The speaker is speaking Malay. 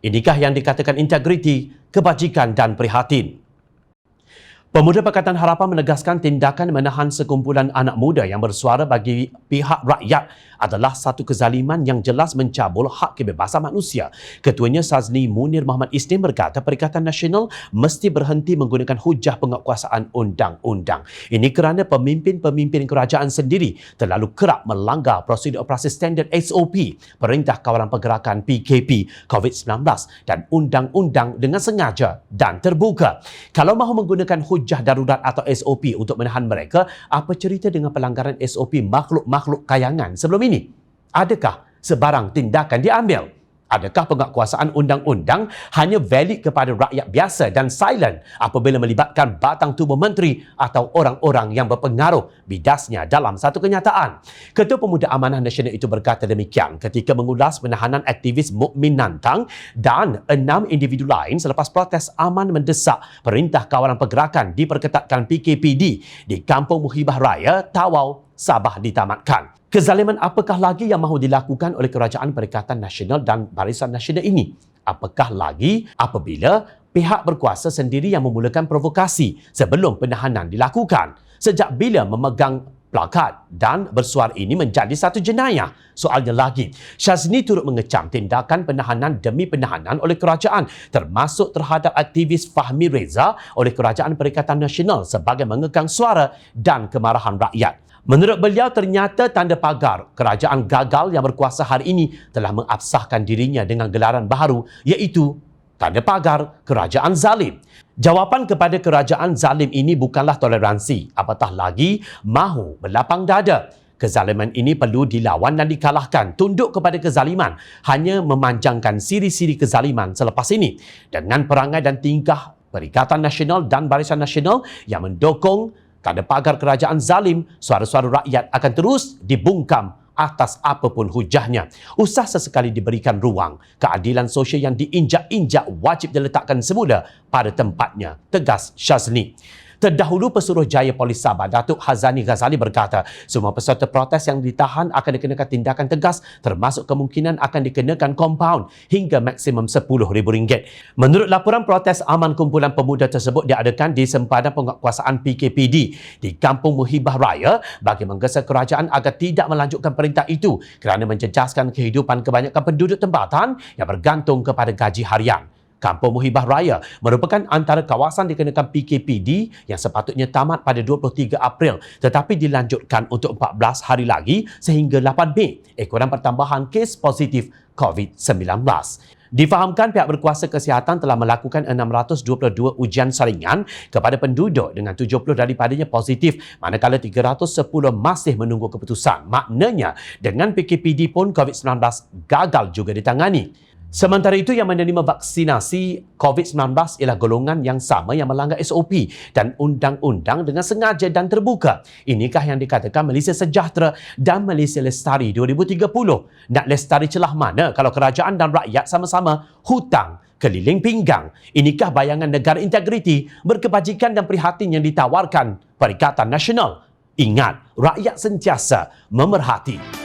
Inikah yang dikatakan integriti, kebajikan dan prihatin. Pemuda Pakatan Harapan menegaskan tindakan menahan sekumpulan anak muda yang bersuara bagi pihak rakyat adalah satu kezaliman yang jelas mencabul hak kebebasan manusia. Ketuanya Sazni Munir Muhammad Isnin berkata Perikatan Nasional mesti berhenti menggunakan hujah penguatkuasaan undang-undang. Ini kerana pemimpin-pemimpin kerajaan sendiri terlalu kerap melanggar prosedur operasi standard SOP, Perintah Kawalan Pergerakan PKP COVID-19 dan undang-undang dengan sengaja dan terbuka. Kalau mahu menggunakan hujah darurat atau SOP untuk menahan mereka, apa cerita dengan pelanggaran SOP makhluk-makhluk kayangan sebelum ini? Adakah sebarang tindakan diambil? Adakah penguatkuasaan undang-undang hanya valid kepada rakyat biasa dan silent apabila melibatkan batang tubuh menteri atau orang-orang yang berpengaruh bidasnya dalam satu kenyataan? Ketua Pemuda Amanah Nasional itu berkata demikian ketika mengulas penahanan aktivis Mukmin Nantang dan 6 individu lain selepas protes aman mendesak Perintah Kawalan Pergerakan diperketatkan PKPD di Kampung Muhibah Raya, Tawau, Sabah ditamatkan. Kezaliman apakah lagi yang mahu dilakukan oleh Kerajaan Perikatan Nasional dan Barisan Nasional ini? Apakah lagi apabila pihak berkuasa sendiri yang memulakan provokasi sebelum penahanan dilakukan? Sejak bila memegang plakat dan bersuara ini menjadi satu jenayah? Soalnya lagi, Syazni turut mengecam tindakan penahanan demi penahanan oleh kerajaan termasuk terhadap aktivis Fahmi Reza oleh Kerajaan Perikatan Nasional sebagai mengekang suara dan kemarahan rakyat. Menurut beliau, ternyata tanda pagar kerajaan gagal yang berkuasa hari ini telah mengabsahkan dirinya dengan gelaran baru iaitu tanda pagar kerajaan zalim. Jawapan kepada kerajaan zalim ini bukanlah toleransi, apatah lagi mahu berlapang dada. Kezaliman ini perlu dilawan dan dikalahkan. Tunduk kepada kezaliman hanya memanjangkan siri-siri kezaliman selepas ini. Dengan perangai dan tingkah Perikatan Nasional dan Barisan Nasional yang mendukung tanda pagar kerajaan zalim, suara-suara rakyat akan terus dibungkam atas apapun hujahnya. Usah sesekali diberikan ruang. Keadilan sosial yang diinjak-injak wajib diletakkan semula pada tempatnya, tegas Syazni. Terdahulu Pesuruhjaya Polis Sabah, Datuk Hazani Ghazali berkata, semua peserta protes yang ditahan akan dikenakan tindakan tegas termasuk kemungkinan akan dikenakan kompaun hingga maksimum RM10,000. Menurut laporan, protes aman kumpulan pemuda tersebut diadakan di sempadan penguatkuasaan PKPD di Kampung Muhibah Raya bagi menggesa kerajaan agar tidak melanjutkan perintah itu kerana menjejaskan kehidupan kebanyakan penduduk tempatan yang bergantung kepada gaji harian. Kampung Muhibah Raya merupakan antara kawasan dikenakan PKPD yang sepatutnya tamat pada 23 April tetapi dilanjutkan untuk 14 hari lagi sehingga 8 Mei ekoran pertambahan kes positif COVID-19. Difahamkan pihak berkuasa kesihatan telah melakukan 622 ujian saringan kepada penduduk dengan 70 daripadanya positif manakala 310 masih menunggu keputusan. Maknanya dengan PKPD pun COVID-19 gagal juga ditangani. Sementara itu, yang menerima vaksinasi COVID-19 ialah golongan yang sama yang melanggar SOP dan undang-undang dengan sengaja dan terbuka. Inikah yang dikatakan Malaysia Sejahtera dan Malaysia Lestari 2030. Nak lestari celah mana kalau kerajaan dan rakyat sama-sama hutang keliling pinggang? Inikah bayangan negara integriti, berkebajikan dan prihatin yang ditawarkan Perikatan Nasional? Ingat, rakyat sentiasa memerhati.